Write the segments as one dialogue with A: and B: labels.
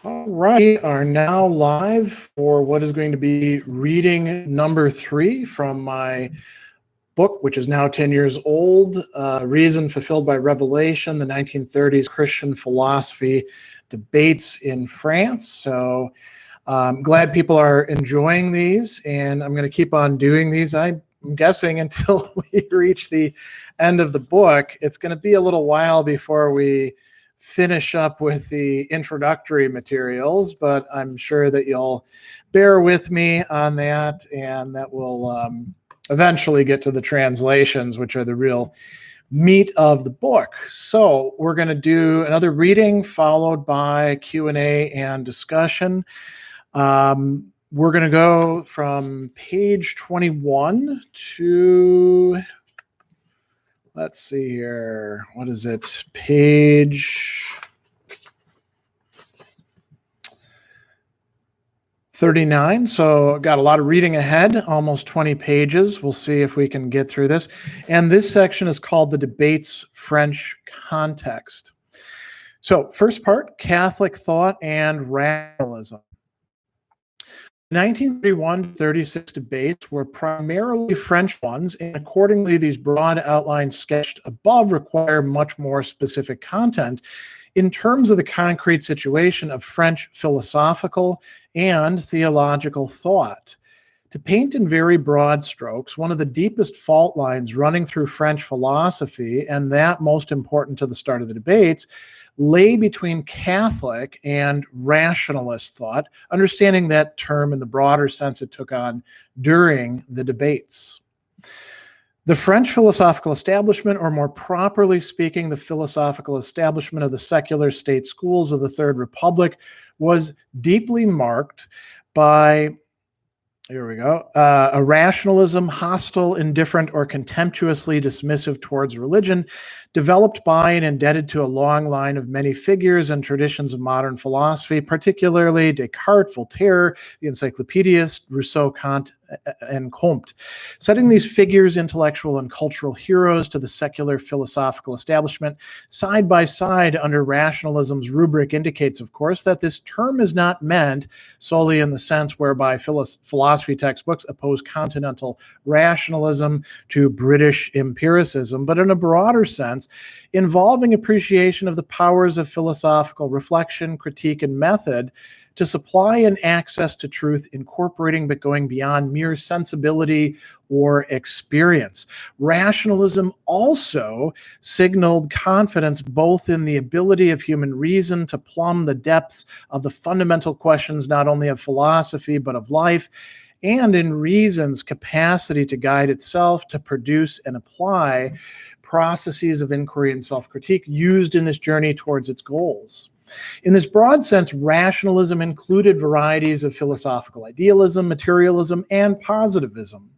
A: All right, we are now live for what is going to be reading number 3 from my book, which is now 10 years old, Reason Fulfilled by Revelation, the 1930s Christian Philosophy Debates in France. So I'm glad people are enjoying these, and I'm going to keep on doing these. I'm guessing until we reach the end of the book. It's going to be a little while before we finish up with the introductory materials, but I'm sure that you'll bear with me on that, and that will eventually get to the translations, which are the real meat of the book. So we're going to do another reading followed by Q&A and discussion. We're going to go from page 21 to, let's see here, what is it? Page 39. So got a lot of reading ahead, almost 20 pages. We'll see if we can get through this. And this section is called The Debates French Context. So first part, Catholic thought and rationalism. The 1931-36 debates were primarily French ones, and accordingly, these broad outlines sketched above require much more specific content in terms of the concrete situation of French philosophical and theological thought. To paint in very broad strokes, one of the deepest fault lines running through French philosophy, and that most important to the start of the debates, lay between Catholic and rationalist thought, understanding that term in the broader sense it took on during the debates. The French philosophical establishment, or more properly speaking, the philosophical establishment of the secular state schools of the Third Republic, was deeply marked by a rationalism hostile, indifferent, or contemptuously dismissive towards religion, developed by and indebted to a long line of many figures and traditions of modern philosophy, particularly Descartes, Voltaire, the encyclopedists, Rousseau, Kant, and Comte. Setting these figures, intellectual and cultural heroes, to the secular philosophical establishment side by side under rationalism's rubric indicates, of course, that this term is not meant solely in the sense whereby philosophy textbooks oppose continental rationalism to British empiricism, but in a broader sense, involving appreciation of the powers of philosophical reflection, critique, and method to supply an access to truth, incorporating but going beyond mere sensibility or experience. Rationalism also signaled confidence both in the ability of human reason to plumb the depths of the fundamental questions not only of philosophy but of life, and in reason's capacity to guide itself, to produce and apply processes of inquiry and self-critique used in this journey towards its goals. In this broad sense, rationalism included varieties of philosophical idealism, materialism, and positivism.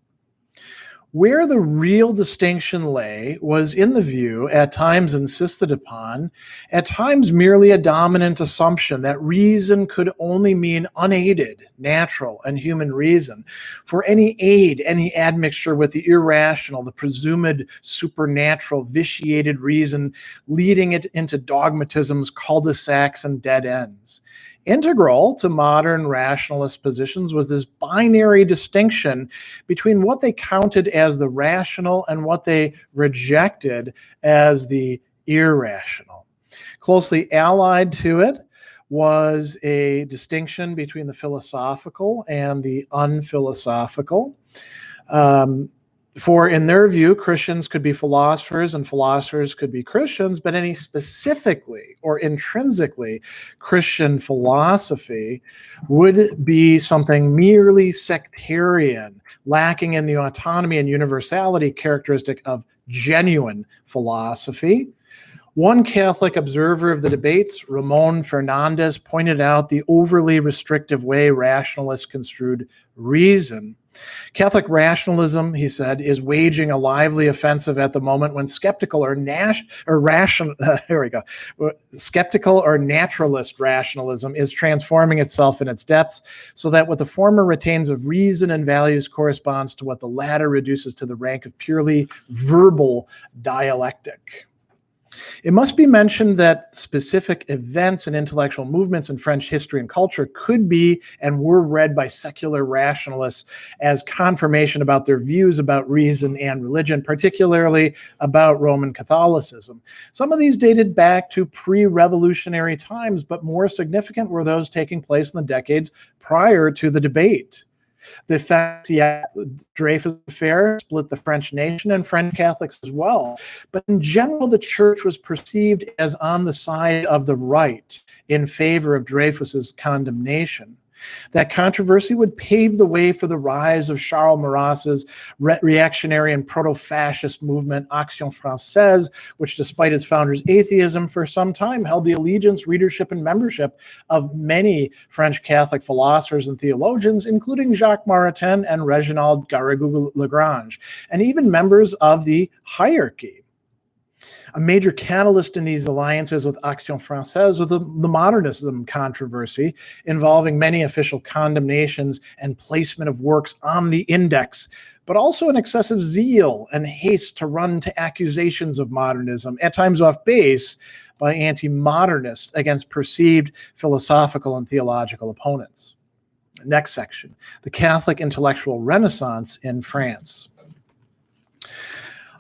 A: Where the real distinction lay was in the view, at times insisted upon, at times merely a dominant assumption that reason could only mean unaided, natural, and human reason. For any aid, any admixture with the irrational, the presumed supernatural, vitiated reason, leading it into dogmatisms, cul-de-sacs, and dead ends. Integral to modern rationalist positions was this binary distinction between what they counted as the rational and what they rejected as the irrational. Closely allied to it was a distinction between the philosophical and the unphilosophical. For in their view, Christians could be philosophers and philosophers could be Christians, but any specifically or intrinsically Christian philosophy would be something merely sectarian, lacking in the autonomy and universality characteristic of genuine philosophy. One Catholic observer of the debates, Ramon Fernandez, pointed out the overly restrictive way rationalists construed reason. Catholic rationalism, he said, is waging a lively offensive at the moment when skeptical or naturalist rationalism is transforming itself in its depths, so that what the former retains of reason and values corresponds to what the latter reduces to the rank of purely verbal dialectic. It must be mentioned that specific events and intellectual movements in French history and culture could be and were read by secular rationalists as confirmation about their views about reason and religion, particularly about Roman Catholicism. Some of these dated back to pre-revolutionary times, but more significant were those taking place in the decades prior to the debate. The Dreyfus affair split the French nation and French Catholics as well. But in general, the church was perceived as on the side of the right in favor of Dreyfus's condemnation. That controversy would pave the way for the rise of Charles Maurras's reactionary and proto-fascist movement, Action Française, which, despite its founder's atheism, for some time held the allegiance, readership, and membership of many French Catholic philosophers and theologians, including Jacques Maritain and Reginald Garrigou-Lagrange, and even members of the hierarchy. A major catalyst in these alliances with Action Française was the Modernism controversy, involving many official condemnations and placement of works on the index, but also an excessive zeal and haste to run to accusations of modernism, at times off base, by anti-modernists against perceived philosophical and theological opponents. Next section, the Catholic intellectual renaissance in France.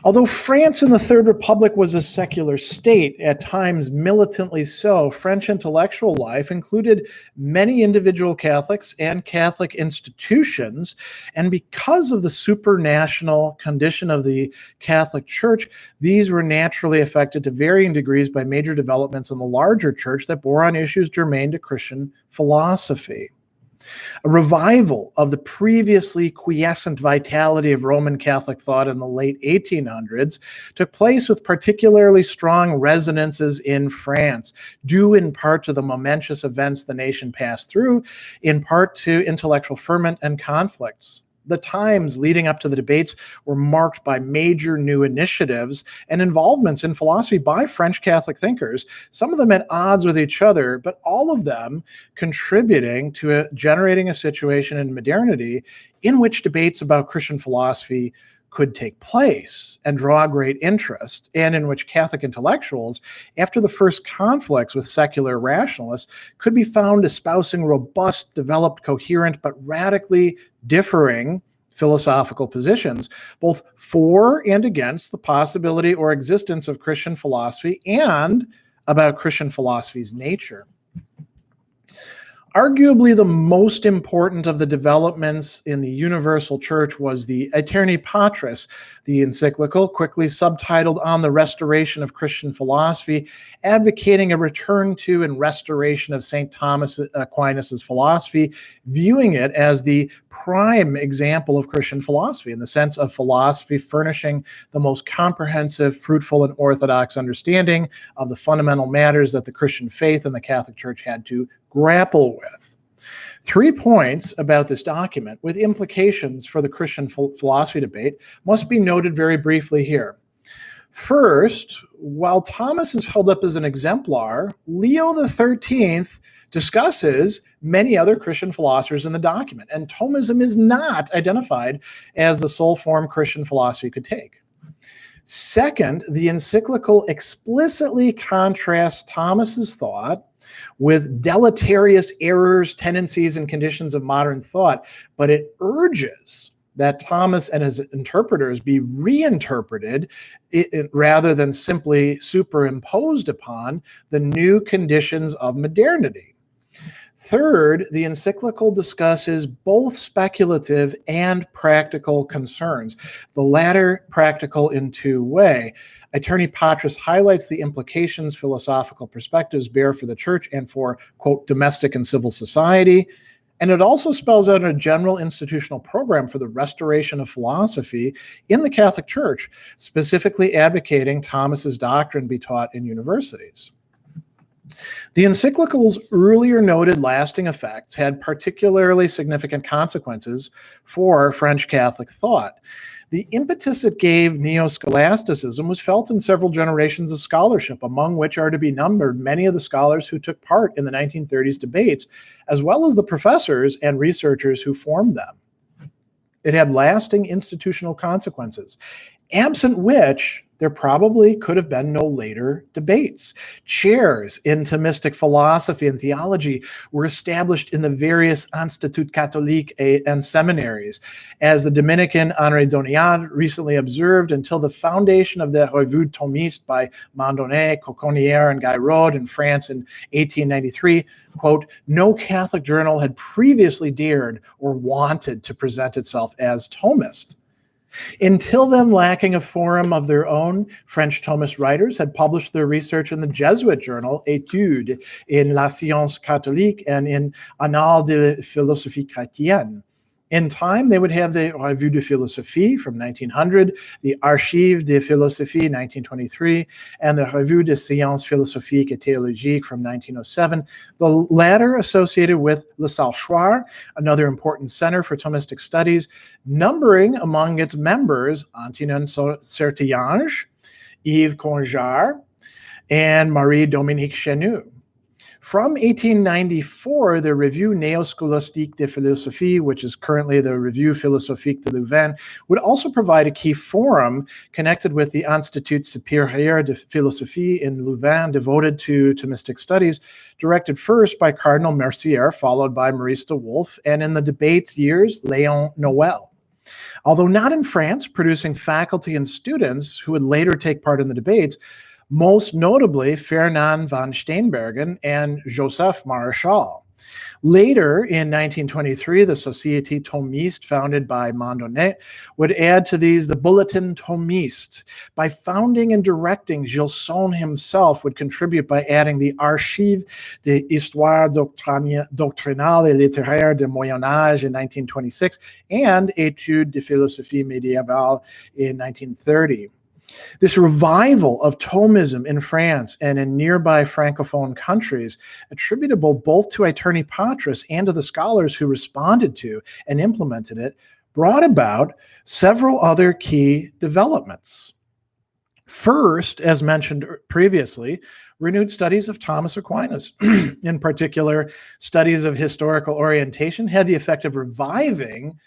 A: Although France in the Third Republic was a secular state, at times militantly so, French intellectual life included many individual Catholics and Catholic institutions, and because of the supranational condition of the Catholic Church, these were naturally affected to varying degrees by major developments in the larger church that bore on issues germane to Christian philosophy. A revival of the previously quiescent vitality of Roman Catholic thought in the late 1800s took place with particularly strong resonances in France, due in part to the momentous events the nation passed through, in part to intellectual ferment and conflicts. The times leading up to the debates were marked by major new initiatives and involvements in philosophy by French Catholic thinkers, some of them at odds with each other, but all of them contributing to generating a situation in modernity in which debates about Christian philosophy could take place and draw great interest, and in which Catholic intellectuals, after the first conflicts with secular rationalists, could be found espousing robust, developed, coherent, but radically differing philosophical positions, both for and against the possibility or existence of Christian philosophy and about Christian philosophy's nature. Arguably the most important of the developments in the Universal Church was the Aeterni Patris, the encyclical, quickly subtitled On the Restoration of Christian Philosophy, advocating a return to and restoration of St. Thomas Aquinas' philosophy, viewing it as the prime example of Christian philosophy in the sense of philosophy furnishing the most comprehensive, fruitful, and orthodox understanding of the fundamental matters that the Christian faith and the Catholic Church had to grapple with. 3 points about this document with implications for the Christian philosophy debate must be noted very briefly here. First, while Thomas is held up as an exemplar, Leo XIII discusses many other Christian philosophers in the document, and Thomism is not identified as the sole form Christian philosophy could take. Second, the encyclical explicitly contrasts Thomas's thought with deleterious errors, tendencies, and conditions of modern thought, but it urges that Thomas and his interpreters be reinterpreted rather than simply superimposed upon the new conditions of modernity. Third, the encyclical discusses both speculative and practical concerns, the latter practical in two ways. Aeterni Patris highlights the implications philosophical perspectives bear for the church and for, quote, domestic and civil society. And it also spells out a general institutional program for the restoration of philosophy in the Catholic Church, specifically advocating Thomas's doctrine be taught in universities. The encyclical's earlier noted lasting effects had particularly significant consequences for French Catholic thought. The impetus it gave neo-scholasticism was felt in several generations of scholarship, among which are to be numbered many of the scholars who took part in the 1930s debates, as well as the professors and researchers who formed them. It had lasting institutional consequences, absent which there probably could have been no later debates. Chairs in Thomistic philosophy and theology were established in the various Instituts Catholiques and seminaries. As the Dominican Henri Donillard recently observed, until the foundation of the Revue Thomiste by Mandonnet, Coconnier, and Gairaud in France in 1893, quote, no Catholic journal had previously dared or wanted to present itself as Thomist. Until then, lacking a forum of their own, French Thomist writers had published their research in the Jesuit journal Études in la Science Catholique and in Annales de Philosophie Chrétienne. In time, they would have the Revue de Philosophie from 1900, the Archives de Philosophie 1923, and the Revue de Sciences Philosophiques et Théologiques from 1907, the latter associated with Le Salchoir, another important center for Thomistic studies, numbering among its members Antonin Sertillanges, Yves Conjar, and Marie-Dominique Chenu. From 1894, the Revue Néo-Scolastique de Philosophie, which is currently the Revue Philosophique de Louvain, would also provide a key forum connected with the Institut Supérieur de Philosophie in Louvain, devoted to Thomistic studies, directed first by Cardinal Mercier, followed by Maurice de Wolf, and in the debates years, Léon Noël. Although not in France, producing faculty and students who would later take part in the debates, most notably Fernand van Steenbergen and Joseph Maréchal. Later, in 1923, the Société Thomiste, founded by Mandonnet, would add to these the Bulletin Thomiste. By founding and directing, Gilson himself would contribute by adding the Archives de Histoire doctrinale et littéraire du Moyen Âge in 1926 and Études de Philosophie médiévale in 1930. This revival of Thomism in France and in nearby Francophone countries, attributable both to Aeterni Patris and to the scholars who responded to and implemented it, brought about several other key developments. First, as mentioned previously, renewed studies of Thomas Aquinas, in particular, studies of historical orientation, had the effect of reviving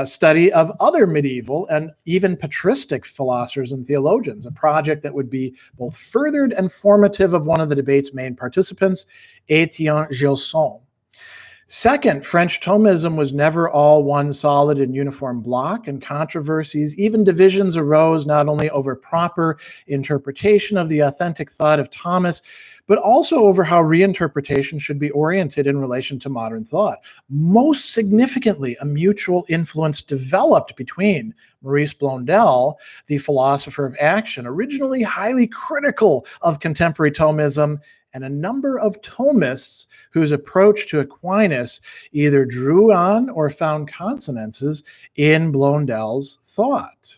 A: study of other medieval and even patristic philosophers and theologians, a project that would be both furthered and formative of one of the debate's main participants, Étienne Gilson. Second, French Thomism was never all one solid and uniform block, and controversies, even divisions, arose not only over proper interpretation of the authentic thought of Thomas, but also over how reinterpretation should be oriented in relation to modern thought. Most significantly, a mutual influence developed between Maurice Blondel, the philosopher of action, originally highly critical of contemporary Thomism, and a number of Thomists whose approach to Aquinas either drew on or found consonances in Blondel's thought.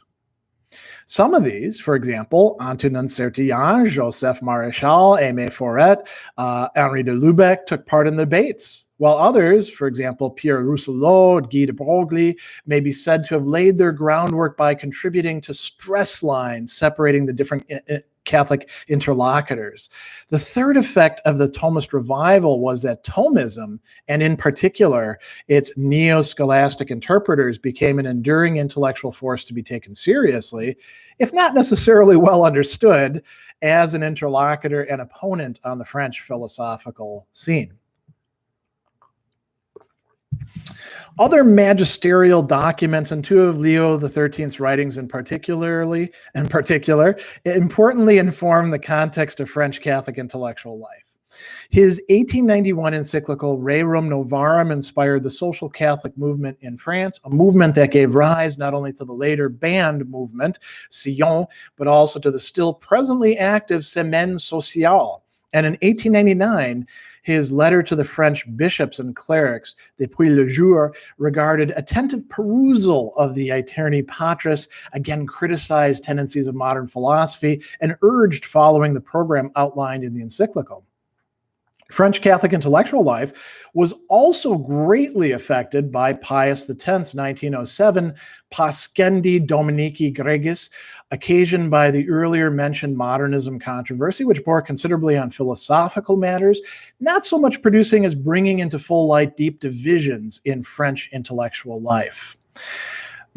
A: Some of these, for example, Antonin Sertillanges, Joseph Maréchal, Aimé Forêt, Henri de Lubeck took part in the debates, while others, for example, Pierre Rousselot, Guy de Broglie, may be said to have laid their groundwork by contributing to stress lines separating the different Catholic interlocutors. The third effect of the Thomist revival was that Thomism, and in particular its neo-scholastic interpreters, became an enduring intellectual force to be taken seriously, if not necessarily well understood, as an interlocutor and opponent on the French philosophical scene. Other magisterial documents, and two of Leo XIII's writings in particular, importantly inform the context of French Catholic intellectual life. His 1891 encyclical Rerum Novarum inspired the social Catholic movement in France, a movement that gave rise not only to the later banned movement, Sillon, but also to the still presently active Semaine Sociale. And in 1899, his letter to the French bishops and clerics, Depuis le jour, regarded attentive perusal of the Aeterni Patris, again criticized tendencies of modern philosophy, and urged following the program outlined in the encyclical. French Catholic intellectual life was also greatly affected by Pius X's 1907 Pascendi Dominici Gregis, occasioned by the earlier mentioned Modernism controversy, which bore considerably on philosophical matters, not so much producing as bringing into full light deep divisions in French intellectual life.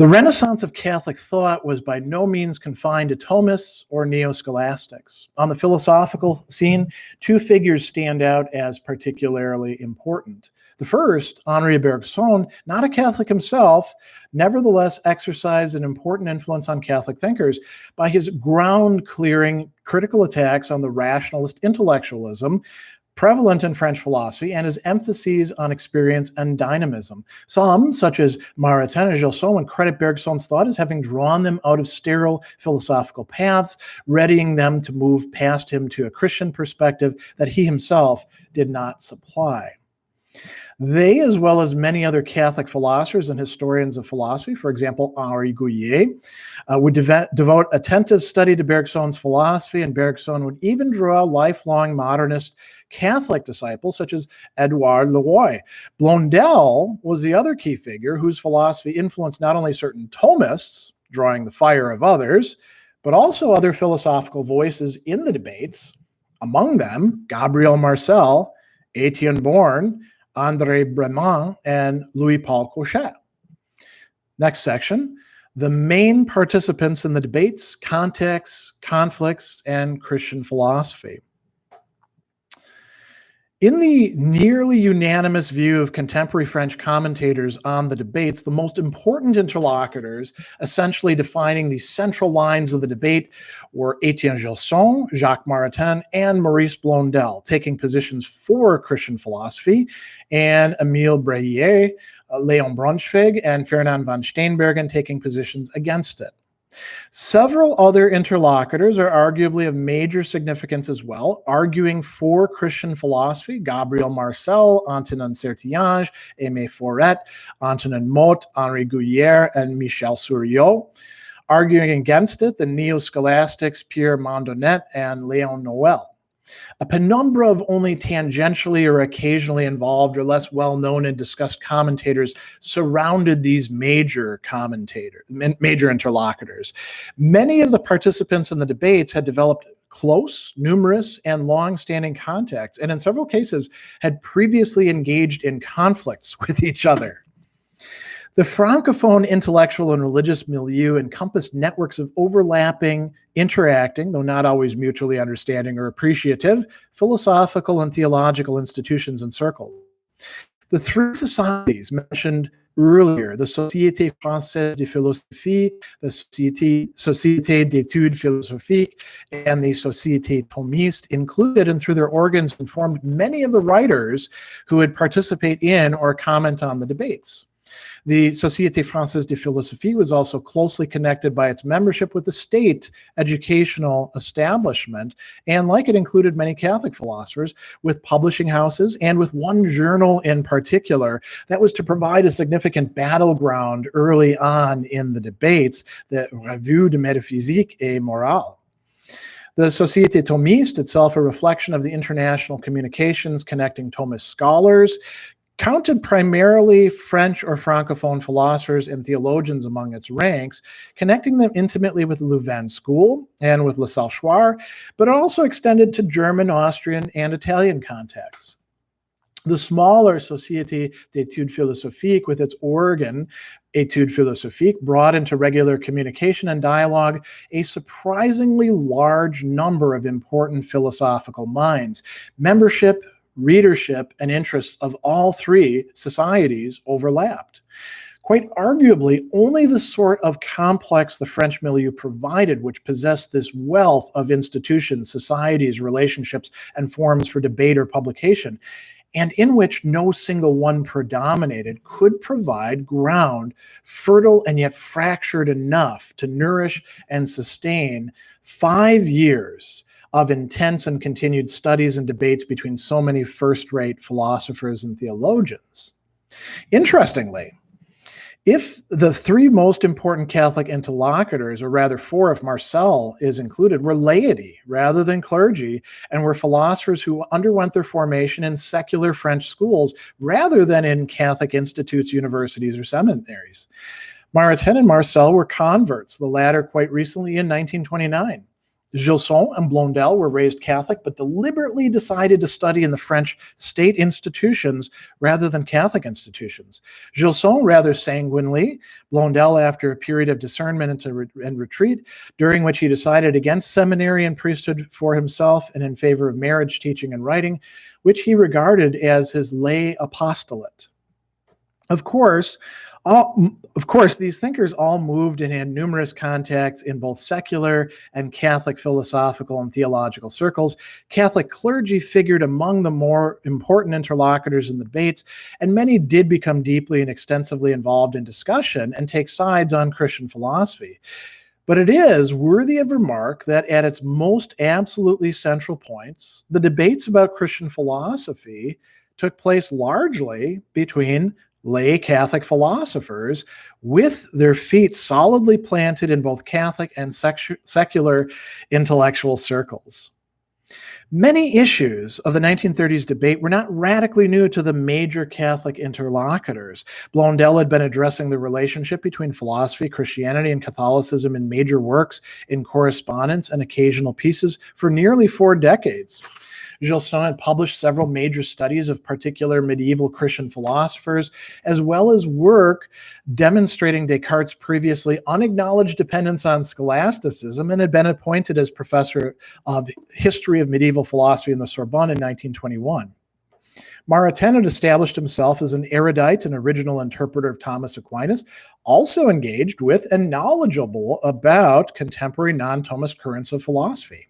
A: The Renaissance of Catholic thought was by no means confined to Thomists or neo-scholastics. On the philosophical scene, two figures stand out as particularly important. The first, Henri Bergson, not a Catholic himself, nevertheless exercised an important influence on Catholic thinkers by his ground-clearing critical attacks on the rationalist intellectualism prevalent in French philosophy and his emphases on experience and dynamism. Some, such as Maritain and Gilson, would credit Bergson's thought as having drawn them out of sterile philosophical paths, readying them to move past him to a Christian perspective that he himself did not supply. They, as well as many other Catholic philosophers and historians of philosophy, for example, Henri Gouillet, would devote attentive study to Bergson's philosophy, and Bergson would even draw lifelong modernist Catholic disciples such as Edouard Leroy. Blondel was the other key figure whose philosophy influenced not only certain Thomists, drawing the fire of others, but also other philosophical voices in the debates, among them Gabriel Marcel, Etienne Born, André Breman, and Louis-Paul Cochet. Next section, the main participants in the debates, contexts, conflicts, and Christian philosophy. In the nearly unanimous view of contemporary French commentators on the debates, the most important interlocutors, essentially defining the central lines of the debate, were Etienne Gilson, Jacques Maritain, and Maurice Blondel, taking positions for Christian philosophy, and Émile Breillet, Léon Braunschweig, and Fernand von Steenbergen taking positions against it. Several other interlocutors are arguably of major significance as well, arguing for Christian philosophy: Gabriel Marcel, Antonin Sertillange, Aimé Forêt, Antonin Motte, Henri Gouillet, and Michel Souriau. Arguing against it, the neo-scholastics Pierre Mandonnet and Léon Noël. A penumbra of only tangentially or occasionally involved or less well-known and discussed commentators surrounded these major interlocutors. Many of the participants in the debates had developed close, numerous, and long-standing contacts, and in several cases had previously engaged in conflicts with each other. The Francophone intellectual and religious milieu encompassed networks of overlapping, interacting, though not always mutually understanding or appreciative, philosophical and theological institutions and circles. The three societies mentioned earlier, the Société Française de Philosophie, the Société d'études philosophiques, and the Société Thomiste, included and through their organs informed many of the writers who would participate in or comment on the debates. The Société Française de Philosophie was also closely connected by its membership with the state educational establishment, and like it included many Catholic philosophers, with publishing houses and with one journal in particular that was to provide a significant battleground early on in the debates, the Revue de Métaphysique et Morale. The Société Thomiste, itself a reflection of the international communications connecting Thomist scholars, counted primarily French or Francophone philosophers and theologians among its ranks, connecting them intimately with the Louvain School and with La Salle Chouard, but it also extended to German, Austrian, and Italian contexts. The smaller Société d'études philosophiques, with its organ, Études philosophiques, brought into regular communication and dialogue a surprisingly large number of important philosophical minds. Membership, readership, and interests of all three societies overlapped. Quite arguably, only the sort of complex the French milieu provided, which possessed this wealth of institutions, societies, relationships, and forms for debate or publication, and in which no single one predominated, could provide ground fertile and yet fractured enough to nourish and sustain 5 years of intense and continued studies and debates between so many first-rate philosophers and theologians. Interestingly, if the three most important Catholic interlocutors, or rather four if Marcel is included, were laity rather than clergy, and were philosophers who underwent their formation in secular French schools rather than in Catholic institutes, universities, or seminaries. Maritain and Marcel were converts, the latter quite recently in 1929. Gilson and Blondel were raised Catholic, but deliberately decided to study in the French state institutions rather than Catholic institutions. Gilson rather sanguinely, Blondel after a period of discernment and retreat, during which he decided against seminary and priesthood for himself and in favor of marriage, teaching, and writing, which he regarded as his lay apostolate. Of course, these thinkers all moved and had numerous contacts in both secular and Catholic philosophical and theological circles. Catholic clergy figured among the more important interlocutors in the debates, and many did become deeply and extensively involved in discussion and take sides on Christian philosophy. But it is worthy of remark that at its most absolutely central points, the debates about Christian philosophy took place largely between lay Catholic philosophers with their feet solidly planted in both Catholic and secular intellectual circles. Many issues of the 1930s debate were not radically new to the major Catholic interlocutors. Blondel had been addressing the relationship between philosophy, Christianity, and Catholicism in major works, in correspondence, and occasional pieces for nearly 4 decades. Gilson had published several major studies of particular medieval Christian philosophers, as well as work demonstrating Descartes' previously unacknowledged dependence on scholasticism, and had been appointed as professor of history of medieval philosophy in the Sorbonne in 1921. Maritain had established himself as an erudite and original interpreter of Thomas Aquinas, also engaged with and knowledgeable about contemporary non-Thomist currents of philosophy.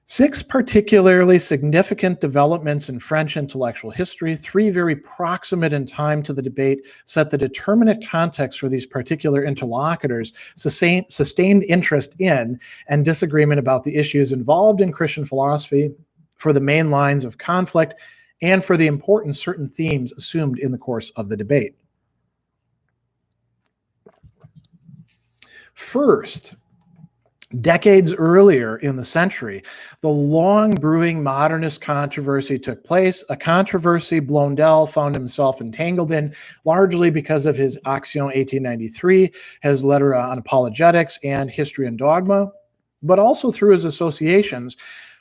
A: 6 particularly significant developments in French intellectual history, 3 very proximate in time to the debate, set the determinate context for these particular interlocutors, sustained interest in and disagreement about the issues involved in Christian philosophy, for the main lines of conflict, and for the important certain themes assumed in the course of the debate. First, decades earlier in the century, the long brewing modernist controversy took place, a controversy Blondel found himself entangled in, largely because of his Action 1893, his letter on apologetics and history and dogma, but also through his associations,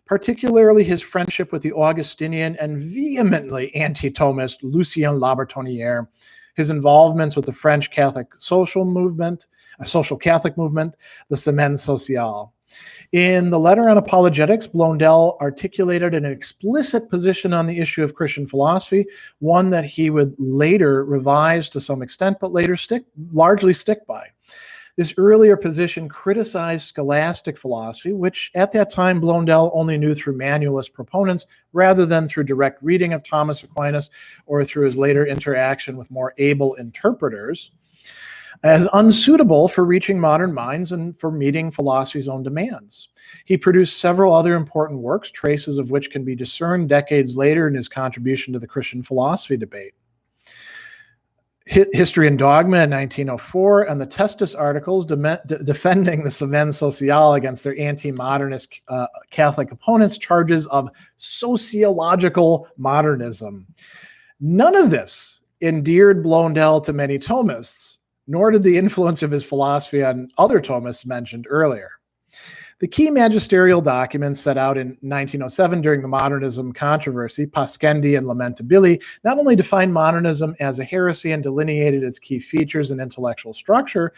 A: particularly his friendship with the Augustinian and vehemently anti-Thomist Lucien Labertonnière, his involvements with the French Catholic social Catholic movement, the Semaine Sociale. In the letter on apologetics, Blondel articulated an explicit position on the issue of Christian philosophy, one that he would later revise to some extent, but later largely stick by. This earlier position criticized scholastic philosophy, which at that time Blondel only knew through manualist proponents rather than through direct reading of Thomas Aquinas or through his later interaction with more able interpreters, as unsuitable for reaching modern minds and for meeting philosophy's own demands. He produced several other important works, traces of which can be discerned decades later in his contribution to the Christian philosophy debate. History and Dogma in 1904, and the Testis articles defending the Semaine Sociale against their anti-modernist Catholic opponents' charges of sociological modernism. None of this endeared Blondel to many Thomists, nor did the influence of his philosophy on other Thomists mentioned earlier. The key magisterial documents set out in 1907 during the Modernism controversy, Pascendi and Lamentabili, not only defined modernism as a heresy and delineated its key features and intellectual structure,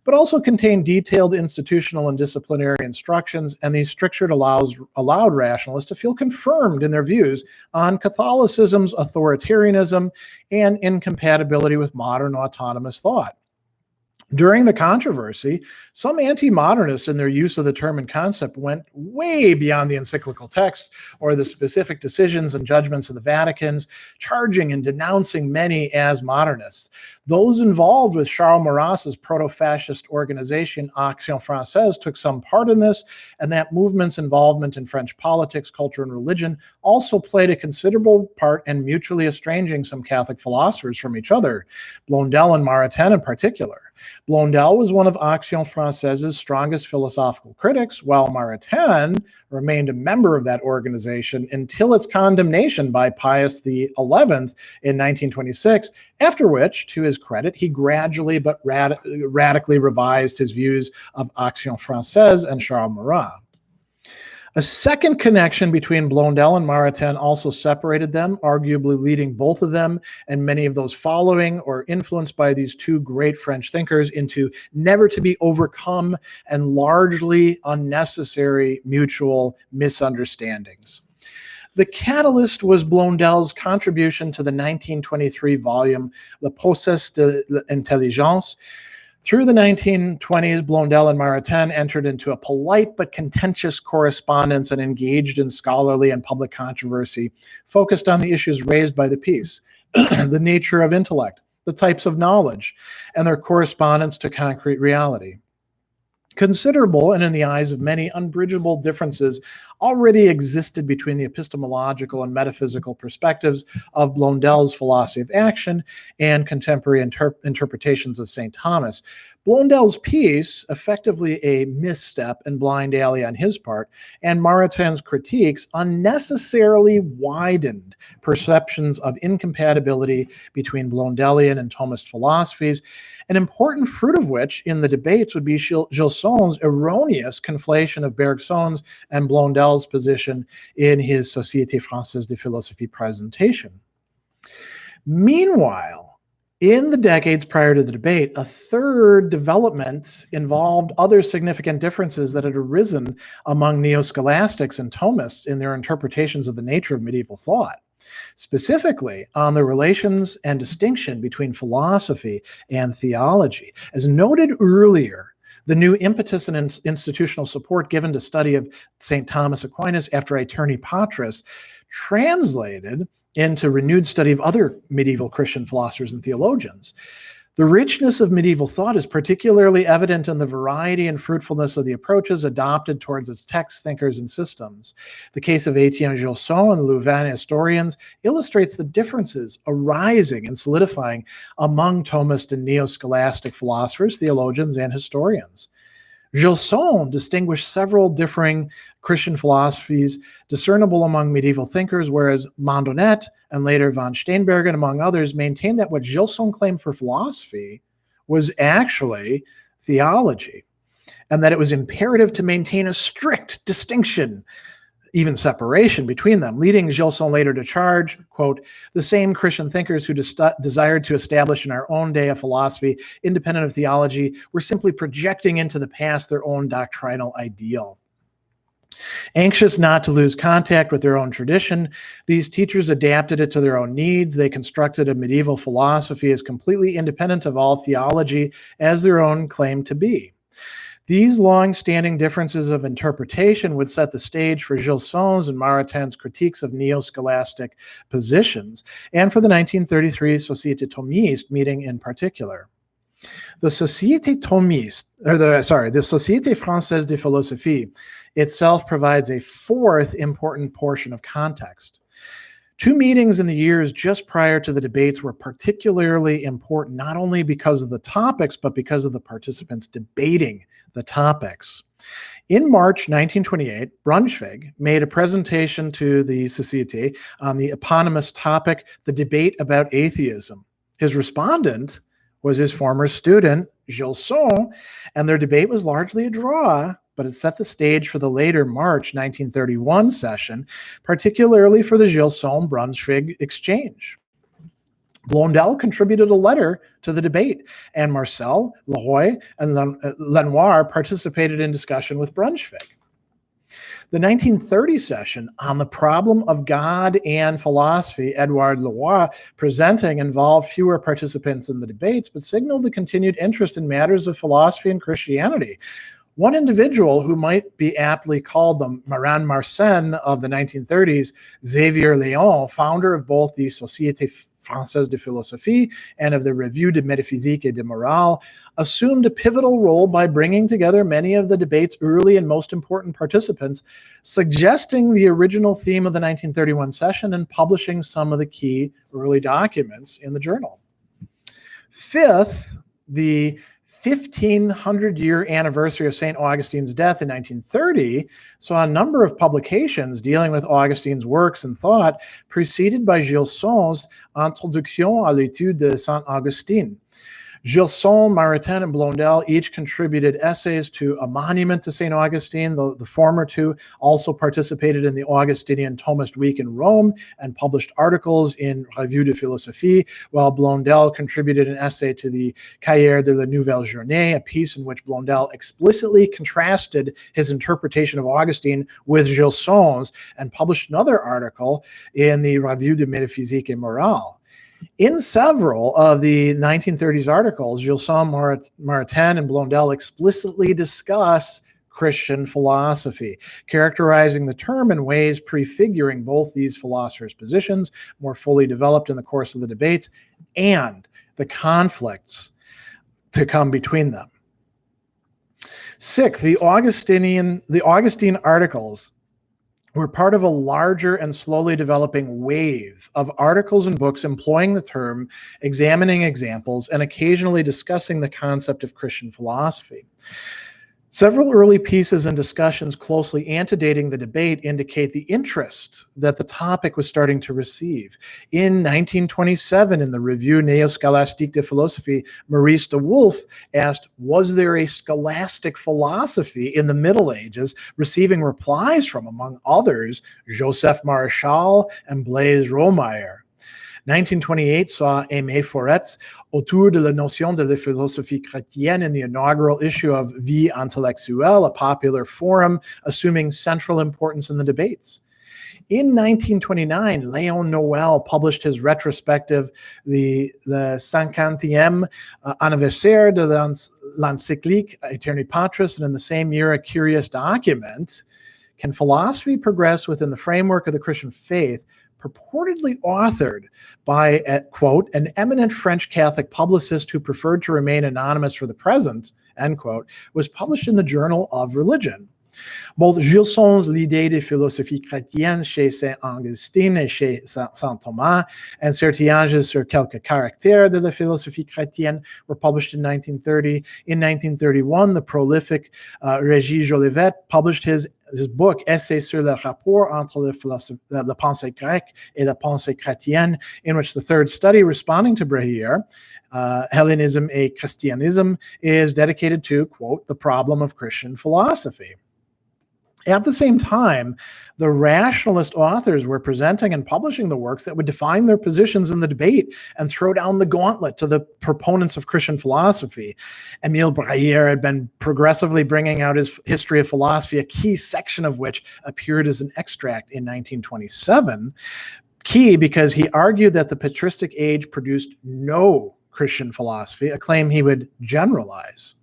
A: but also contained detailed institutional and disciplinary instructions, and these strictures allowed rationalists to feel confirmed in their views on Catholicism's authoritarianism and incompatibility with modern autonomous thought. During the controversy, some anti-modernists in their use of the term and concept went way beyond the encyclical text or the specific decisions and judgments of the Vaticans, charging and denouncing many as modernists. Those involved with Charles Maurras's proto-fascist organization Action Française took some part in this, and that movement's involvement in French politics, culture, and religion also played a considerable part in mutually estranging some Catholic philosophers from each other, Blondel and Maritain in particular. Blondel was one of Action Française's strongest philosophical critics, while Maritain remained a member of that organization until its condemnation by Pius XI in 1926, after which, to his credit, he gradually but radically revised his views of Action Française and Charles Maurras. A second connection between Blondel and Maritain also separated them, arguably leading both of them and many of those following or influenced by these two great French thinkers into never to be overcome and largely unnecessary mutual misunderstandings. The catalyst was Blondel's contribution to the 1923 volume Le Procès de l'Intelligence. Through the 1920s, Blondel and Maritain entered into a polite but contentious correspondence and engaged in scholarly and public controversy focused on the issues raised by the piece, the nature of intellect, the types of knowledge, and their correspondence to concrete reality. Considerable, and in the eyes of many, unbridgeable differences already existed between the epistemological and metaphysical perspectives of Blondel's philosophy of action and contemporary interpretations of St. Thomas. Blondel's piece, effectively a misstep and blind alley on his part, and Maritain's critiques unnecessarily widened perceptions of incompatibility between Blondelian and Thomist philosophies, an important fruit of which in the debates would be Gilson's erroneous conflation of Bergson's and Blondel's position in his Société Française de Philosophie presentation. Meanwhile, in the decades prior to the debate, a third development involved other significant differences that had arisen among neo-scholastics and Thomists in their interpretations of the nature of medieval thought, specifically on the relations and distinction between philosophy and theology. As noted earlier, the new impetus and institutional support given to study of St. Thomas Aquinas after Aeterni Patris translated into renewed study of other medieval Christian philosophers and theologians. The richness of medieval thought is particularly evident in the variety and fruitfulness of the approaches adopted towards its texts, thinkers, and systems. The case of Etienne Gilson and the Louvain historians illustrates the differences arising and solidifying among Thomist and neo-scholastic philosophers, theologians, and historians. Gilson distinguished several differing Christian philosophies discernible among medieval thinkers, whereas Mondonnet and later von Steenbergen, among others, maintained that what Gilson claimed for philosophy was actually theology, and that it was imperative to maintain a strict distinction, even separation between them, leading Gilson later to charge, quote, the same Christian thinkers who desired to establish in our own day a philosophy independent of theology were simply projecting into the past their own doctrinal ideal. Anxious not to lose contact with their own tradition, these teachers adapted it to their own needs. They constructed a medieval philosophy as completely independent of all theology as their own claimed to be. These long-standing differences of interpretation would set the stage for Gilson's and Maritain's critiques of neo-scholastic positions, and for the 1933 Société Thomiste meeting in particular. The Société Française de Philosophie itself provides a fourth important portion of context. Two meetings in the years just prior to the debates were particularly important, not only because of the topics, but because of the participants debating the topics. In March 1928, Brunswick made a presentation to the Société on the eponymous topic, the debate about atheism. His respondent was his former student, Gilson, and their debate was largely a draw, but it set the stage for the later March 1931 session, particularly for the Gilson-Brunswick exchange. Blondel contributed a letter to the debate, and Marcel, Leroy, and Lenoir participated in discussion with Brunswick. The 1930 session on the problem of God and philosophy, Edouard Leroy presenting, involved fewer participants in the debates, but signaled the continued interest in matters of philosophy and Christianity. One individual who might be aptly called the Marin Mersenne of the 1930s, Xavier Léon, founder of both the Société Française de Philosophie and of the Revue de Métaphysique et de Morale, assumed a pivotal role by bringing together many of the debate's early and most important participants, suggesting the original theme of the 1931 session and publishing some of the key early documents in the journal. Fifth, the 1500-year anniversary of St. Augustine's death in 1930 saw a number of publications dealing with Augustine's works and thought, preceded by Gilson's Introduction à l'étude de Saint Augustin. Gilson, Maritain, and Blondel each contributed essays to a monument to St. Augustine. The former two also participated in the Augustinian Thomist Week in Rome and published articles in Revue de Philosophie, while Blondel contributed an essay to the Cahiers de la Nouvelle Journée, a piece in which Blondel explicitly contrasted his interpretation of Augustine with Gilson's, and published another article in the Revue de Métaphysique et Morale. In several of the 1930s articles, Gilson, Maritain, and Blondel explicitly discuss Christian philosophy, characterizing the term in ways prefiguring both these philosophers' positions, more fully developed in the course of the debates, and the conflicts to come between them. Sixth, the Augustine articles were part of a larger and slowly developing wave of articles and books employing the term, examining examples, and occasionally discussing the concept of Christian philosophy. Several early pieces and discussions closely antedating the debate indicate the interest that the topic was starting to receive. In 1927, in the Revue Néo-Scolastique de Philosophie, Maurice de Wolf asked, was there a scholastic philosophy in the Middle Ages, receiving replies from, among others, Joseph Maréchal and Blaise Romeyer. 1928 saw Aimé Forret's Autour de la notion de la philosophie chrétienne in the inaugural issue of Vie intellectuelle, a popular forum assuming central importance in the debates. In 1929, Léon Noël published his retrospective, the 50e anniversaire de l'encyclique Aeterni Patris, and in the same year, a curious document, Can Philosophy Progress Within the Framework of the Christian Faith?, purportedly authored by, quote, an eminent French Catholic publicist who preferred to remain anonymous for the present, end quote, was published in the Journal of Religion. Both Gilson's L'idée de philosophie chrétienne chez Saint-Augustin et chez Saint-Thomas, and Sertillanges sur quelques caractères de la philosophie chrétienne were published in 1930. In 1931, the prolific Régis Jolivet published his book Essai sur le rapport entre la pensée grecque et la pensée chrétienne, in which the third study, responding to Brehier, Hellenism et Christianism, is dedicated to, quote, the problem of Christian philosophy. At the same time, the rationalist authors were presenting and publishing the works that would define their positions in the debate and throw down the gauntlet to the proponents of Christian philosophy. Émile Brehier had been progressively bringing out his History of Philosophy, a key section of which appeared as an extract in 1927. Key because he argued that the patristic age produced no Christian philosophy, a claim he would generalize.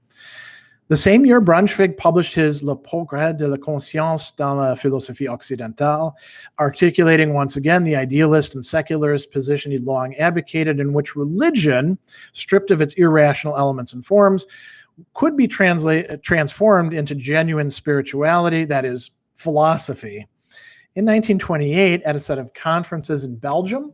A: The same year, Brunswick published his Le progrès de la conscience dans la philosophie occidentale, articulating once again the idealist and secularist position he'd long advocated, in which religion, stripped of its irrational elements and forms, could be transformed into genuine spirituality, that is, philosophy. In 1928, at a set of conferences in Belgium,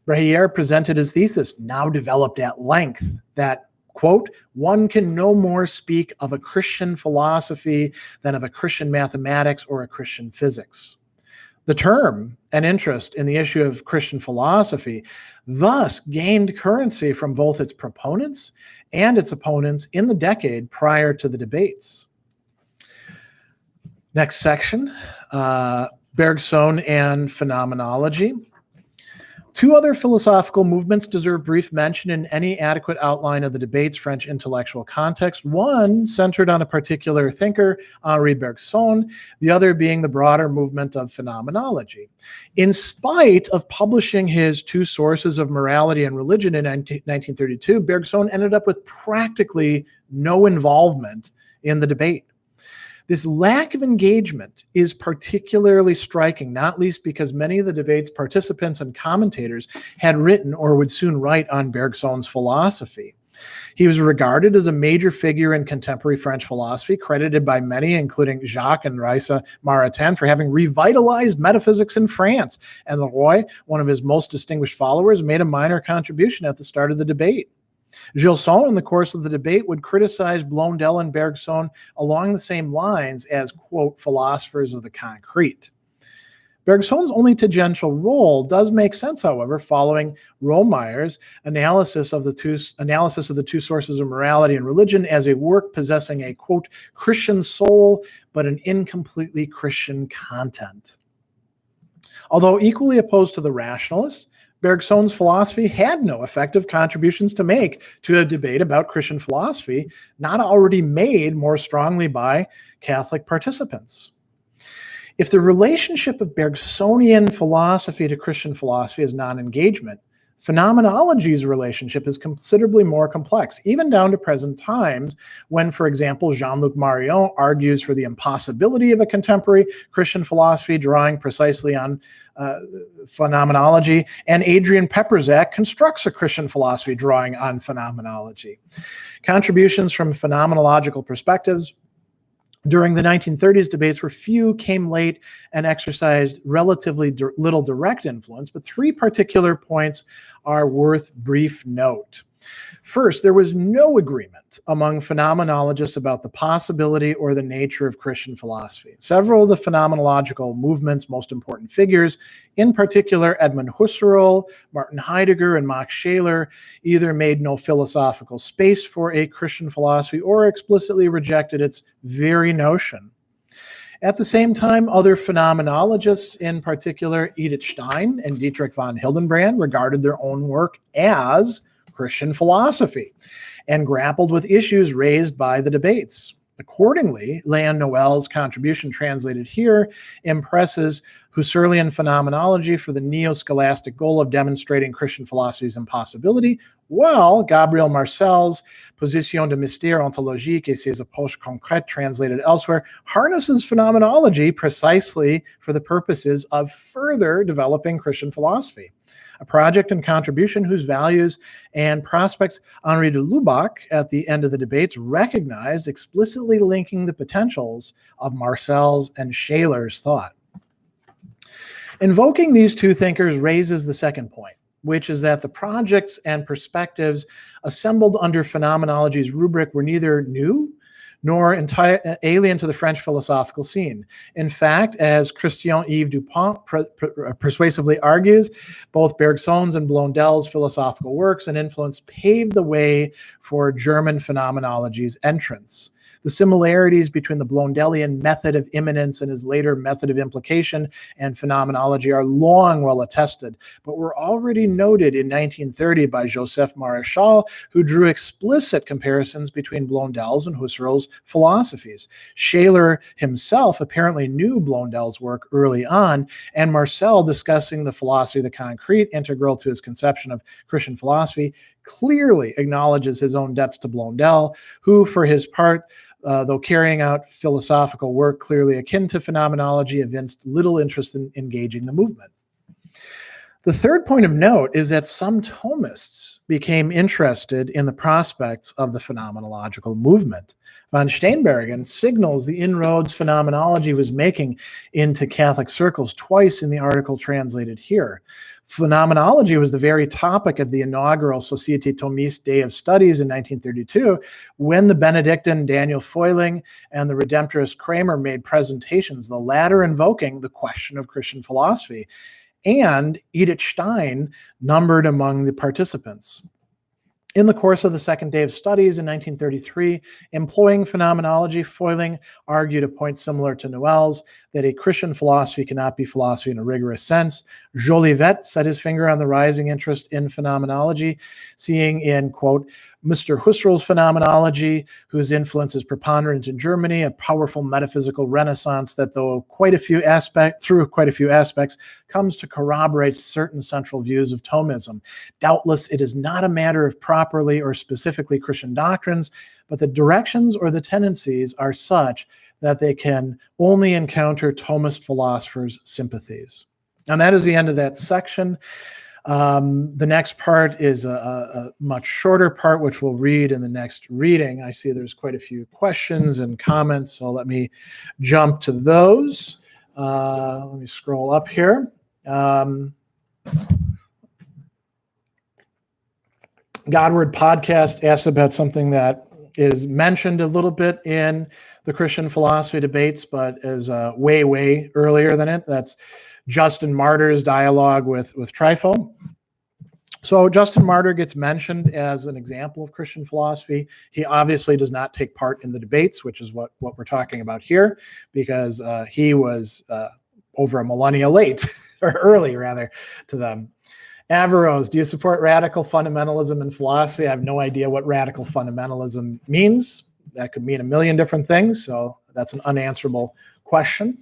A: Brehier presented his thesis, now developed at length, that, quote, one can no more speak of a Christian philosophy than of a Christian mathematics or a Christian physics. The term and interest in the issue of Christian philosophy thus gained currency from both its proponents and its opponents in the decade prior to the debates. Next section, Bergson and phenomenology. Two other philosophical movements deserve brief mention in any adequate outline of the debate's French intellectual context. One centered on a particular thinker, Henri Bergson, the other being the broader movement of phenomenology. In spite of publishing his Two Sources of Morality and Religion in 1932, Bergson ended up with practically no involvement in the debate. This lack of engagement is particularly striking, not least because many of the debate's participants and commentators had written or would soon write on Bergson's philosophy. He was regarded as a major figure in contemporary French philosophy, credited by many, including Jacques and Raissa Maritain, for having revitalized metaphysics in France. And Leroy, one of his most distinguished followers, made a minor contribution at the start of the debate. Gilson, in the course of the debate, would criticize Blondel and Bergson along the same lines as, quote, philosophers of the concrete. Bergson's only tangential role does make sense, however, following Rohmeyer's analysis of the two sources of morality and religion as a work possessing a, quote, Christian soul, but an incompletely Christian content. Although equally opposed to the rationalists, Bergson's philosophy had no effective contributions to make to a debate about Christian philosophy, not already made more strongly by Catholic participants. If the relationship of Bergsonian philosophy to Christian philosophy is non-engagement, phenomenology's relationship is considerably more complex, even down to present times when, for example, Jean-Luc Marion argues for the impossibility of a contemporary Christian philosophy drawing precisely on phenomenology, and Adrian Pepperzak constructs a Christian philosophy drawing on phenomenology. Contributions from phenomenological perspectives during the 1930s debates were few, came late, and exercised relatively little direct influence, but three particular points are worth brief note. First, there was no agreement among phenomenologists about the possibility or the nature of Christian philosophy. Several of the phenomenological movement's most important figures, in particular Edmund Husserl, Martin Heidegger, and Max Scheler, either made no philosophical space for a Christian philosophy or explicitly rejected its very notion. At the same time, other phenomenologists, in particular Edith Stein and Dietrich von Hildenbrand, regarded their own work as Christian philosophy and grappled with issues raised by the debates. Accordingly, Leon Noel's contribution translated here impresses Husserlian phenomenology for the neo-scholastic goal of demonstrating Christian philosophy's impossibility, while Gabriel Marcel's Position de mystère ontologique et ses approches concrètes, translated elsewhere, harnesses phenomenology precisely for the purposes of further developing Christian philosophy. A project and contribution whose values and prospects Henri de Lubac at the end of the debates recognized, explicitly linking the potentials of Marcel's and Scheler's thought. Invoking these two thinkers raises the second point, which is that the projects and perspectives assembled under phenomenology's rubric were neither new nor alien to the French philosophical scene. In fact, as Christian-Yves Dupont persuasively argues, both Bergson's and Blondel's philosophical works and influence paved the way for German phenomenology's entrance. The similarities between the Blondelian method of immanence and his later method of implication and phenomenology are long well attested, but were already noted in 1930 by Joseph Maréchal, who drew explicit comparisons between Blondel's and Husserl's philosophies. Scheler himself apparently knew Blondel's work early on, and Marcel, discussing the philosophy of the concrete integral to his conception of Christian philosophy, clearly acknowledges his own debts to Blondel, who, for his part, though carrying out philosophical work clearly akin to phenomenology, evinced little interest in engaging the movement. The third point of note is that some Thomists became interested in the prospects of the phenomenological movement. Von Steenbergen signals the inroads phenomenology was making into Catholic circles twice in the article translated here. Phenomenology was the very topic of the inaugural Société Thomiste Day of Studies in 1932, when the Benedictine Daniel Feuling and the Redemptorist Kramer made presentations, the latter invoking the question of Christian philosophy, and Edith Stein numbered among the participants. In the course of the second day of studies in 1933, employing phenomenology, Feuling argued a point similar to Noel's, that a Christian philosophy cannot be philosophy in a rigorous sense. Jolivet set his finger on the rising interest in phenomenology, seeing in, quote, Mr. Husserl's phenomenology, whose influence is preponderant in Germany, a powerful metaphysical renaissance that, through quite a few aspects, comes to corroborate certain central views of Thomism. Doubtless, it is not a matter of properly or specifically Christian doctrines, but the directions or the tendencies are such that they can only encounter Thomist philosophers' sympathies. And that is the end of that section. The next part is a much shorter part, which we'll read in the next reading. I see there's quite a few questions and comments, so let me jump to those. Let me scroll up here. Godward Podcast asks about something that is mentioned a little bit in the Christian philosophy debates, but is way, way earlier than it. That's Justin Martyr's dialogue with Trypho. So Justin Martyr gets mentioned as an example of Christian philosophy. He obviously does not take part in the debates, which is what we're talking about here, because he was over a millennia late, or early rather, to them. Averroes, do you support radical fundamentalism in philosophy? I have no idea what radical fundamentalism means. That could mean a million different things, so that's an unanswerable question.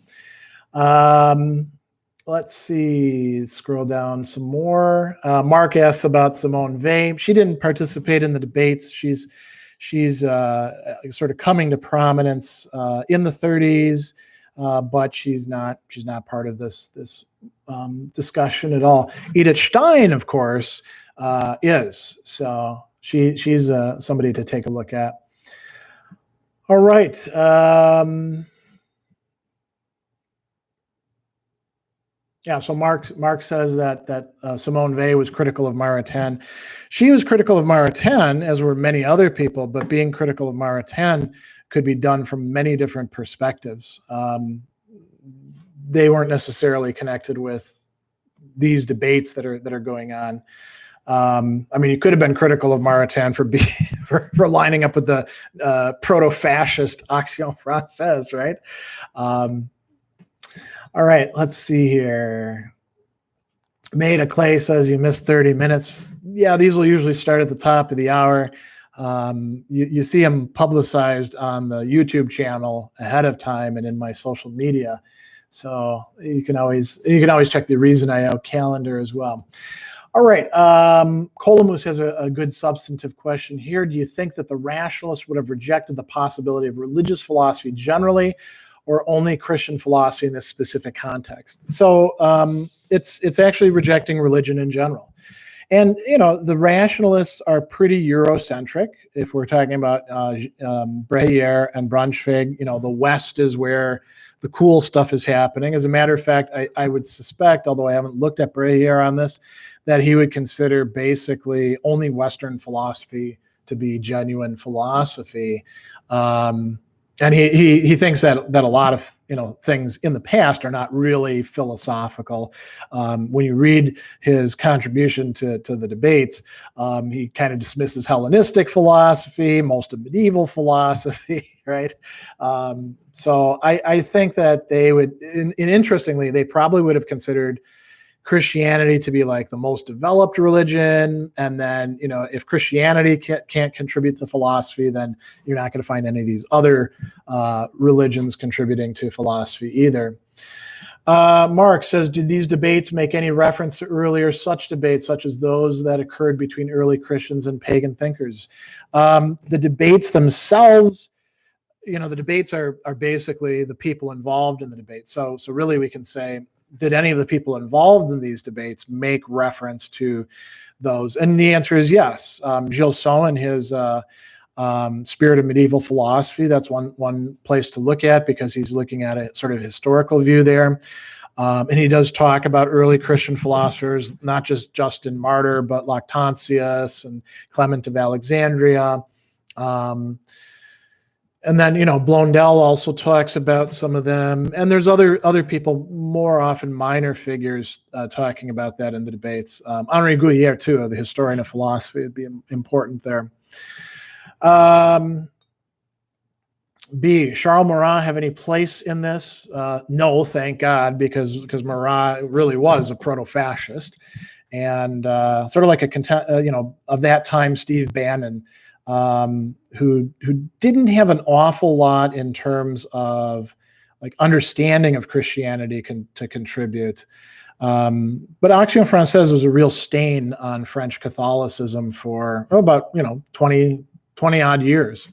A: Let's see, scroll down some more. Mark asks about Simone Weil. She didn't participate in the debates. She's sort of coming to prominence in the 30s, but she's not part of this discussion at all. Edith Stein, of course, is. So she's somebody to take a look at. All right. Yeah, so Mark says that Simone Weil was critical of Maritain. She was critical of Maritain, as were many other people, but being critical of Maritain could be done from many different perspectives. They weren't necessarily connected with these debates that are going on. I mean, you could have been critical of Maritain for lining up with the proto-fascist Action Française, right? All right, let's see here. Maida Clay says you missed 30 minutes. Yeah, these will usually start at the top of the hour. You see them publicized on the YouTube channel ahead of time and in my social media. So you can always check the Reason IO calendar as well. All right, Colamus has a good substantive question here. Do you think that the rationalists would have rejected the possibility of religious philosophy generally, or only Christian philosophy in this specific context? So it's actually rejecting religion in general. And, the rationalists are pretty Eurocentric. If we're talking about Breyer and Braunschweig, the West is where the cool stuff is happening. As a matter of fact, I would suspect, although I haven't looked at Breyer on this, that he would consider basically only Western philosophy to be genuine philosophy. And he thinks that a lot of things in the past are not really philosophical. When you read his contribution to the debates, he kind of dismisses Hellenistic philosophy, most of medieval philosophy, right? So I think that they would, and interestingly, they probably would have considered Christianity to be like the most developed religion, and then if Christianity can't contribute to philosophy, then you're not going to find any of these other religions contributing to philosophy either. Mark says, did these debates make any reference to earlier such debates, such as those that occurred between early Christians and pagan thinkers? The debates themselves, the debates are basically the people involved in the debate. So really we can say, did any of the people involved in these debates make reference to those? And the answer is yes. Gilles Saut in his Spirit of Medieval Philosophy, that's one place to look at, because he's looking at a sort of historical view there. And he does talk about early Christian philosophers, not just Justin Martyr, but Lactantius and Clement of Alexandria. And then, Blondel also talks about some of them. And there's other people, more often minor figures, talking about that in the debates. Henri Gouillier, too, the historian of philosophy, would be important there. B, Charles Marat have any place in this? No, thank God, because Marat really was a proto-fascist. And sort of like of that time, Steve Bannon, who didn't have an awful lot in terms of like understanding of Christianity to contribute. But Action Française was a real stain on French Catholicism for about 20 odd years.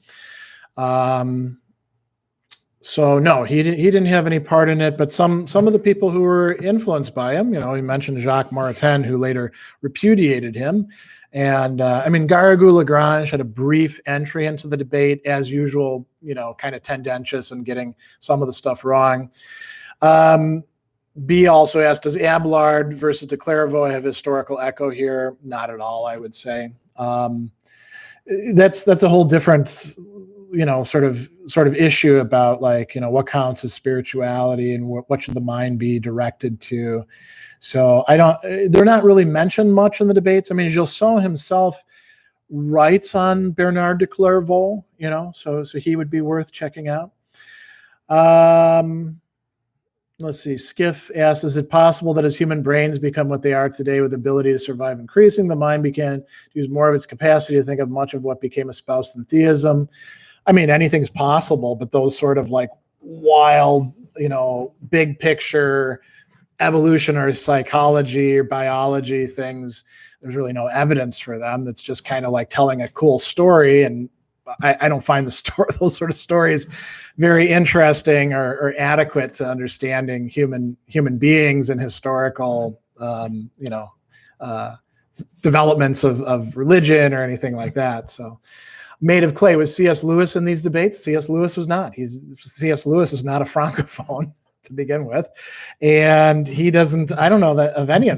A: So no, he didn't have any part in it, but some of the people who were influenced by him, he mentioned Jacques Maritain, who later repudiated him. And Garrigou-Lagrange had a brief entry into the debate, as usual, kind of tendentious and getting some of the stuff wrong. B also asked, does Abelard versus de Clairvaux have historical echo here? Not at all, I would say. That's a whole different sort of issue about like, what counts as spirituality and what should the mind be directed to. So they're not really mentioned much in the debates. I mean, Gilson himself writes on Bernard de Clairvaux, so he would be worth checking out. Let's see. Skiff asks, is it possible that as human brains become what they are today with the ability to survive increasing, the mind began to use more of its capacity to think of much of what became espoused in theism? I mean, anything's possible, but those sort of like wild, big picture evolution or psychology or biology things, there's really no evidence for them. It's just kind of like telling a cool story. And I don't find those sort of stories very interesting or adequate to understanding human beings and historical, developments of religion or anything like that. So, Made of Clay, was C.S. Lewis in these debates? C.S. Lewis was not. C.S. Lewis is not a francophone to begin with, and he doesn't. I don't know that of any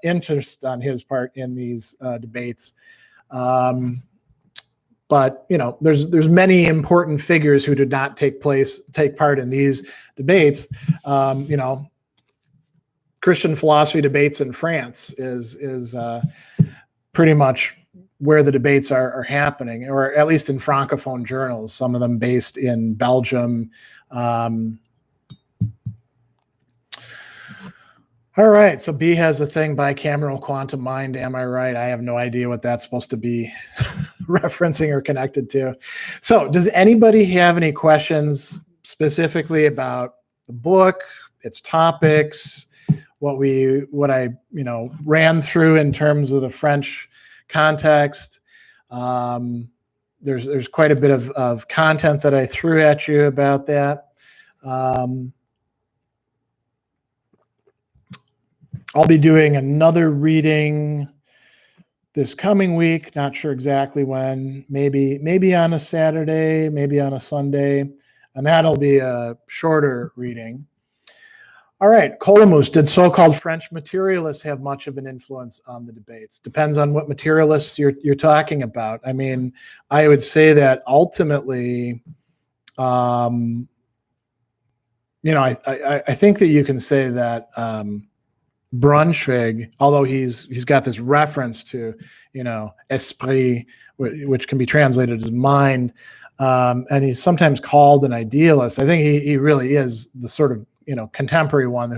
A: interest on his part in these debates. But there's many important figures who did not take part in these debates. Christian philosophy debates in France is pretty much where the debates are happening, or at least in francophone journals. Some of them based in Belgium. All right, so B has a thing, bicameral quantum mind. Am I right? I have no idea what that's supposed to be referencing or connected to. So does anybody have any questions specifically about the book, its topics, what I ran through in terms of the French context? There's quite a bit of content that I threw at you about that. I'll be doing another reading this coming week. Not sure exactly when. Maybe on a Saturday, maybe on a Sunday, and that'll be a shorter reading. All right, Colomus, did so-called French materialists have much of an influence on the debates? Depends on what materialists you're talking about. I mean, I would say that ultimately, I think that you can say that Brunswick, although he's got this reference to, esprit, which can be translated as mind, and he's sometimes called an idealist. I think he really is the sort of, contemporary one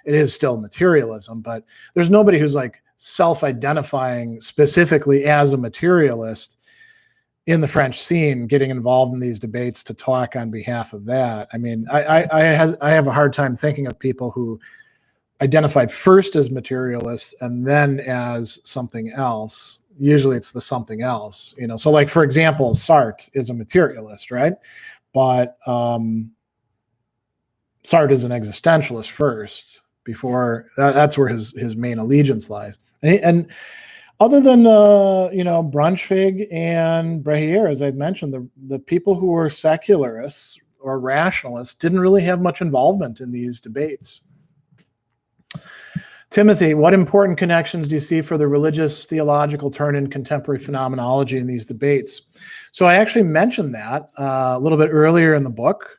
A: it is still materialism, but there's nobody who's like self-identifying specifically as a materialist in the French scene, getting involved in these debates to talk on behalf of that. I mean, I have a hard time thinking of people who identified first as materialists and then as something else. Usually it's the something else, So like, for example, Sartre is a materialist, right? But Sartre is an existentialist first, before that's where his main allegiance lies. And other than Brunswick and Brehier, as I've mentioned, the people who were secularists or rationalists didn't really have much involvement in these debates. Timothy, what important connections do you see for the religious theological turn in contemporary phenomenology in these debates? So I actually mentioned that a little bit earlier in the book,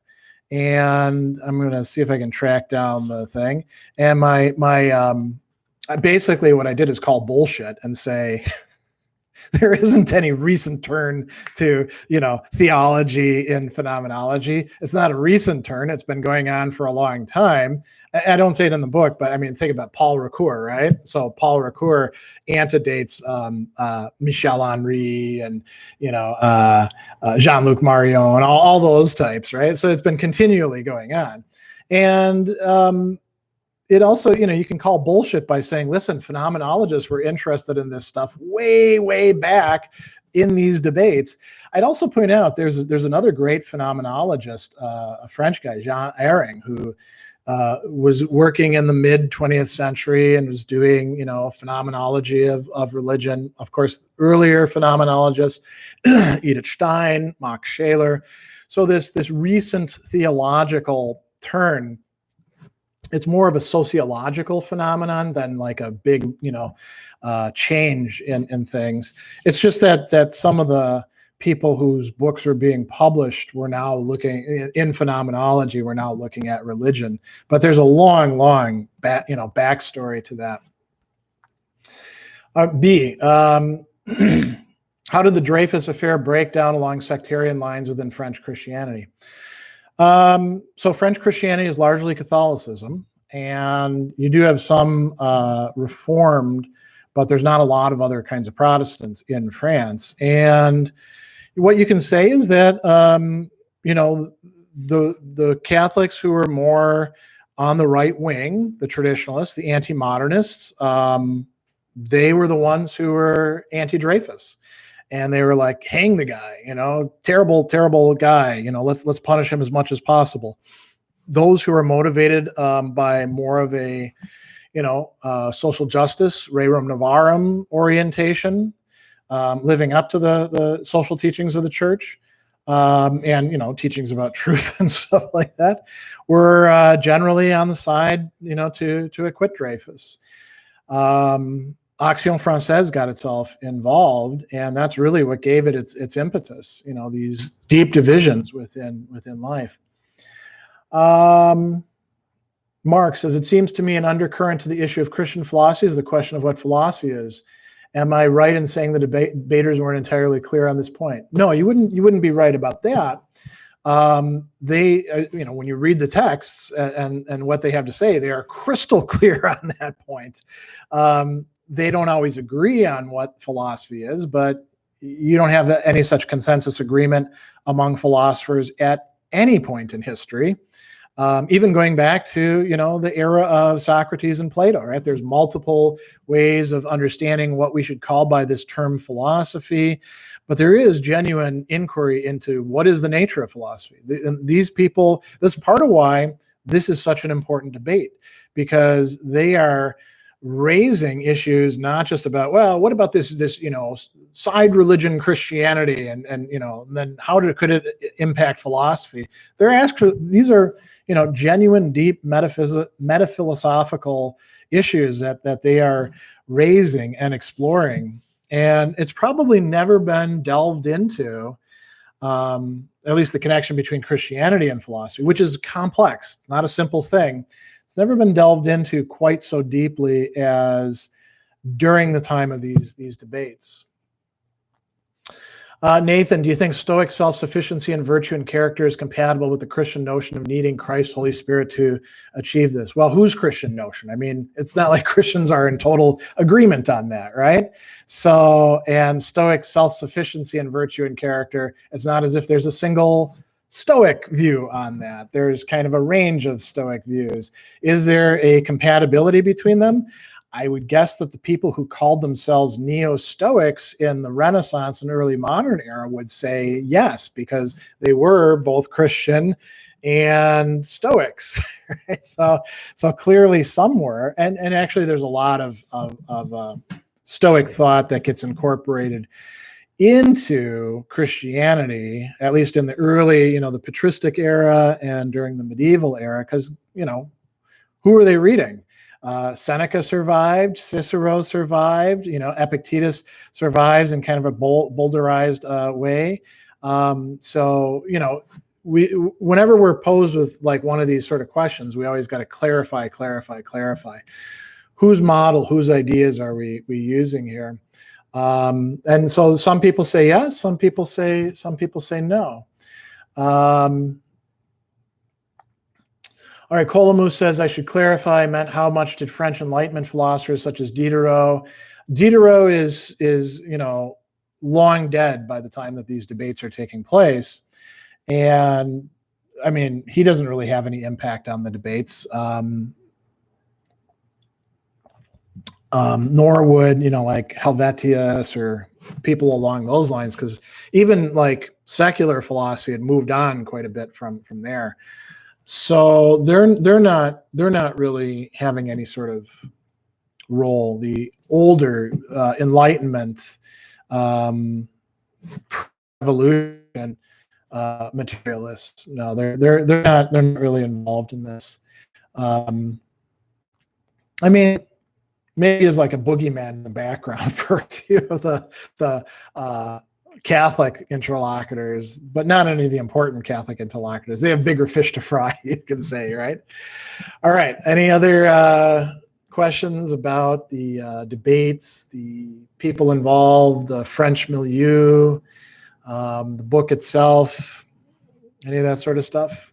A: and I'm going to see if I can track down the thing. And basically what I did is call bullshit and say, there isn't any recent turn to, theology in phenomenology. It's not a recent turn. It's been going on for a long time. I don't say it in the book, but I mean, think about Paul Ricoeur, right? So Paul Ricoeur antedates Michel Henry and, Jean-Luc Marion and all those types, right? So it's been continually going on. And it also, you can call bullshit by saying, listen, phenomenologists were interested in this stuff way, way back in these debates. I'd also point out there's another great phenomenologist, a French guy, Jean Eyring, who was working in the mid 20th century and was doing, phenomenology of religion. Of course, earlier phenomenologists, Edith Stein, Max Scheler. So this recent theological turn, it's more of a sociological phenomenon than like a big, change in things. It's just that some of the people whose books are being published were now looking in phenomenology. We're now looking at religion, but there's a long backstory to that. B. How did the Dreyfus affair break down along sectarian lines within French Christianity? So French Christianity is largely Catholicism, and you do have some Reformed, but there's not a lot of other kinds of Protestants in France. And what you can say is that the Catholics who are more on the right wing, the traditionalists, the anti-modernists, they were the ones who were anti-Dreyfus. And they were like, hang the guy, terrible, terrible guy, let's punish him as much as possible. Those who are motivated by more of a, social justice, rerum novarum orientation, living up to the social teachings of the church, and, teachings about truth and stuff like that, were generally on the side, to acquit Dreyfus. Action Française got itself involved, and that's really what gave it its impetus. These deep divisions within life. Mark says, it seems to me an undercurrent to the issue of Christian philosophy is the question of what philosophy is. Am I right in saying the debaters weren't entirely clear on this point? No, you wouldn't be right about that. They, when you read the texts and what they have to say, they are crystal clear on that point. They don't always agree on what philosophy is, but you don't have any such consensus agreement among philosophers at any point in history. Even going back to, the era of Socrates and Plato, right? There's multiple ways of understanding what we should call by this term philosophy, but there is genuine inquiry into what is the nature of philosophy. These people, this is part of why this is such an important debate, because they are raising issues not just about, well, what about this side religion Christianity, and then could it impact philosophy? They're asking, these are genuine, deep metaphilosophical issues that they are raising and exploring, and it's probably never been delved into, at least the connection between Christianity and philosophy, which is complex. It's not a simple thing. It's never been delved into quite so deeply as during the time of these debates. Nathan, do you think Stoic self-sufficiency and virtue and character is compatible with the Christian notion of needing Christ, Holy Spirit to achieve this? Well, whose Christian notion? I mean, it's not like Christians are in total agreement on that, right? So, and Stoic self-sufficiency and virtue and character, it's not as if there's a single Stoic view on that. There's kind of a range of Stoic views. Is there a compatibility between them? I would guess that the people who called themselves neo-Stoics in the Renaissance and early modern era would say yes, because they were both Christian and Stoics. Right? So clearly somewhere, and actually there's a lot of Stoic thought that gets incorporated into Christianity, at least in the early, the patristic era and during the medieval era, because, who are they reading? Seneca survived, Cicero survived, Epictetus survives in kind of a boulderized way. So, whenever we're posed with like one of these sort of questions, we always got to clarify. Whose model, whose ideas are we using here? And so some people say yes, some people say no. All right, Colomus says, I should clarify, I meant how much did French Enlightenment philosophers such as Diderot. Diderot is long dead by the time that these debates are taking place. And I mean, he doesn't really have any impact on the debates. Nor would, like Helvetius or people along those lines, because even like secular philosophy had moved on quite a bit from there. So they're not really having any sort of role. The older Enlightenment, revolution materialists, no, they're not really involved in this. I mean, maybe as like a boogeyman in the background for a few of the Catholic interlocutors, but not any of the important Catholic interlocutors. They have bigger fish to fry, you can say, right? All right. Any other questions about the debates, the people involved, the French milieu, the book itself, any of that sort of stuff?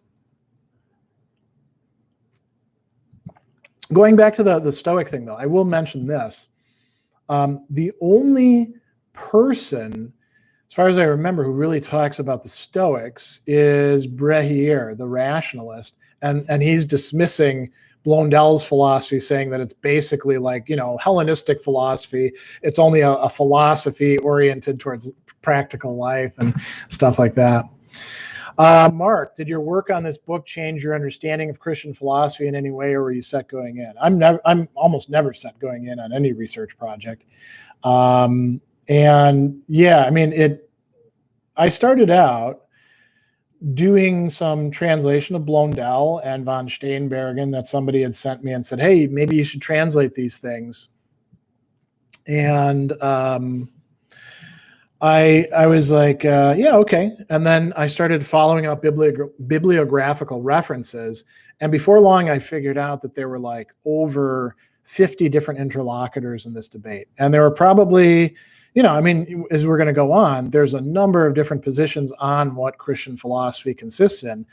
A: Going back to the Stoic thing, though, I will mention this. The only person, as far as I remember, who really talks about the Stoics is Brehier, the rationalist, and he's dismissing Blondel's philosophy, saying that it's basically like, Hellenistic philosophy. It's only a philosophy oriented towards practical life and stuff like that. Mark, did your work on this book change your understanding of Christian philosophy in any way, or were you set going in? I'm almost never set going in on any research project. And yeah, I mean, I started out doing some translation of Blondel and von Steenbergen that somebody had sent me and said, hey, maybe you should translate these things. And I was like, yeah, okay. And then I started following up bibliographical references. And before long, I figured out that there were like over 50 different interlocutors in this debate. And there were probably, as we're going to go on, there's a number of different positions on what Christian philosophy consists in,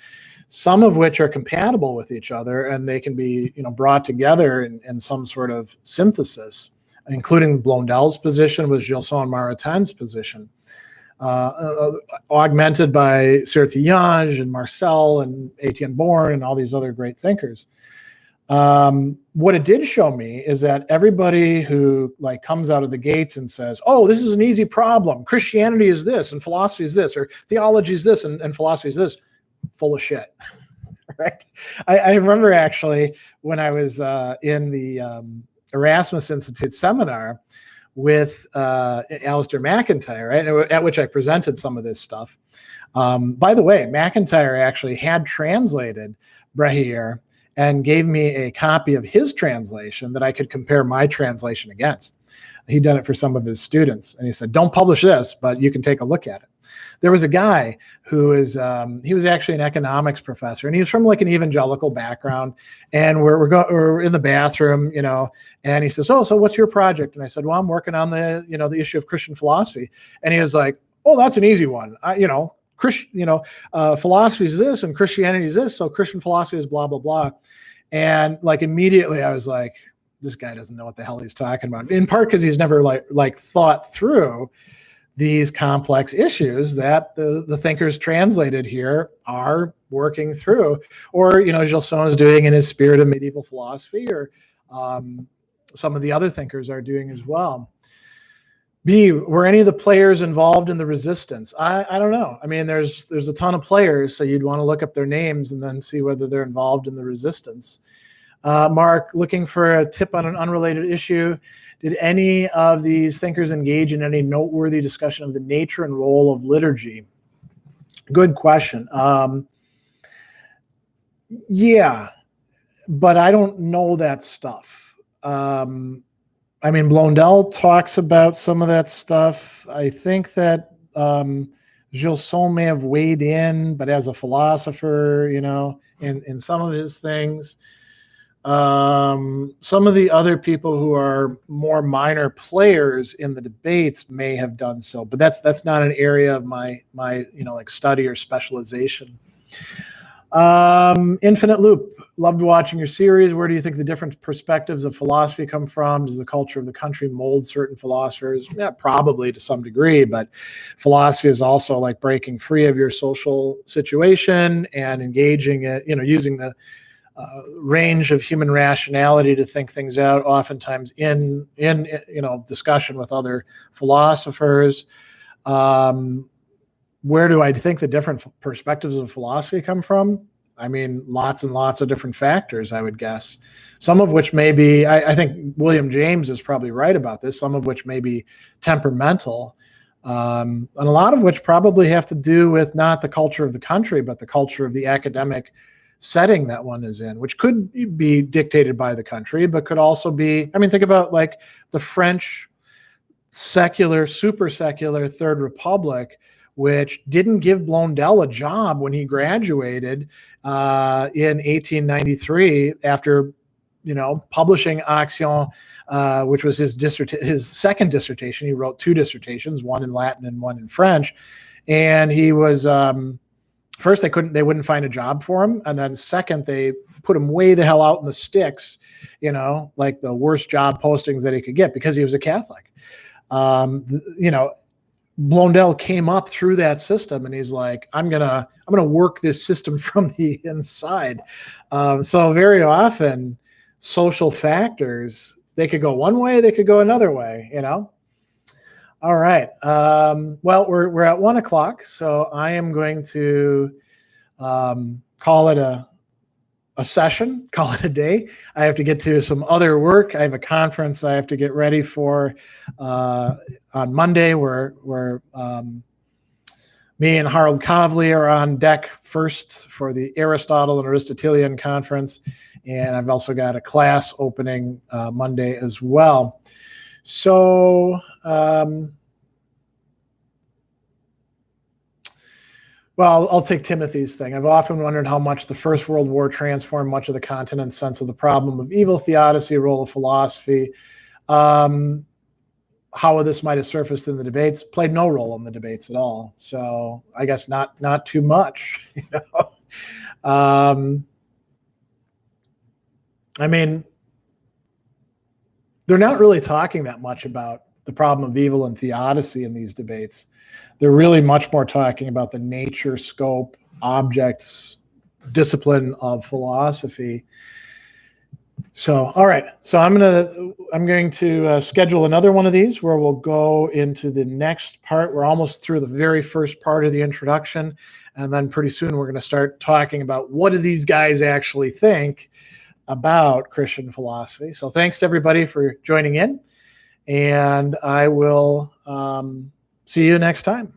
A: some of which are compatible with each other, and they can be, brought together in some sort of synthesis, including Blondel's position with Gilson Maritain's position, augmented by Sertillange and Marcel and Etienne Born and all these other great thinkers. What it did show me is that everybody who comes out of the gates and says, oh, this is an easy problem, Christianity is this and philosophy is this, or theology is this and philosophy is this, full of shit. Right? I remember actually when I was in the Erasmus Institute seminar with Alistair McIntyre, right, at which I presented some of this stuff. By the way, McIntyre actually had translated Brehier and gave me a copy of his translation that I could compare my translation against. He'd done it for some of his students. And he said, don't publish this, but you can take a look at it. There was a guy who he was actually an economics professor, and he was from like an evangelical background. And we're in the bathroom, and he says, oh, so what's your project? And I said, well, I'm working on the issue of Christian philosophy. And he was like, oh, that's an easy one. Philosophy is this and Christianity is this. So Christian philosophy is blah, blah, blah. And immediately I was like, this guy doesn't know what the hell he's talking about. In part because he's never thought through these complex issues that the thinkers translated here are working through, or, Gilson is doing in his Spirit of Medieval Philosophy, or some of the other thinkers are doing as well. B, were any of the players involved in the resistance? I don't know. I mean, there's a ton of players, so you'd want to look up their names and then see whether they're involved in the resistance. Mark, looking for a tip on an unrelated issue. Did any of these thinkers engage in any noteworthy discussion of the nature and role of liturgy? Good question. Yeah, but I don't know that stuff. I mean, Blondel talks about some of that stuff. I think that Gilson may have weighed in, but as a philosopher, in some of his things. Some of the other people who are more minor players in the debates may have done so, but that's not an area of my study or specialization. Infinite Loop, loved watching your series. Where do you think the different perspectives of philosophy come from? Does the culture of the country mold certain philosophers? Yeah, probably to some degree, but philosophy is also like breaking free of your social situation and engaging it, using the range of human rationality to think things out, oftentimes in discussion with other philosophers. Where do I think the different perspectives of philosophy come from? I mean, lots and lots of different factors, I would guess. Some of which may be, I think William James is probably right about this, some of which may be temperamental, and a lot of which probably have to do with not the culture of the country, but the culture of the academic setting that one is in, which could be dictated by the country, but could also be, I mean, think about like the French secular, super secular Third Republic, which didn't give Blondel a job when he graduated in 1893 after, publishing Action, which was his second dissertation. He wrote two dissertations, one in Latin and one in French. And he was, first they wouldn't find a job for him. And then second, they put him way the hell out in the sticks, like the worst job postings that he could get because he was a Catholic. Blondel came up through that system, and he's like, I'm gonna work this system from the inside. So very often, social factors, they could go one way, they could go another way. All right. Well, we're at 1:00, so I am going to call it a session, call it a day. I have to get to some other work. I have a conference I have to get ready for on Monday, where me and Harold Kavli are on deck first for the Aristotle and Aristotelian conference, and I've also got a class opening Monday as well. So, well, I'll take Timothy's thing. I've often wondered how much the First World War transformed much of the continent's sense of the problem of evil, theodicy, role of philosophy. How this might have surfaced in the debates played no role in the debates at all. So I guess not too much. I mean, they're not really talking that much about the problem of evil and theodicy in these debates. They're really much more talking about the nature, scope, objects, discipline of philosophy. So, all right. So I'm going to schedule another one of these where we'll go into the next part. We're almost through the very first part of the introduction, and then pretty soon we're going to start talking about what do these guys actually think about Christian philosophy. So thanks to everybody for joining in, and I will see you next time.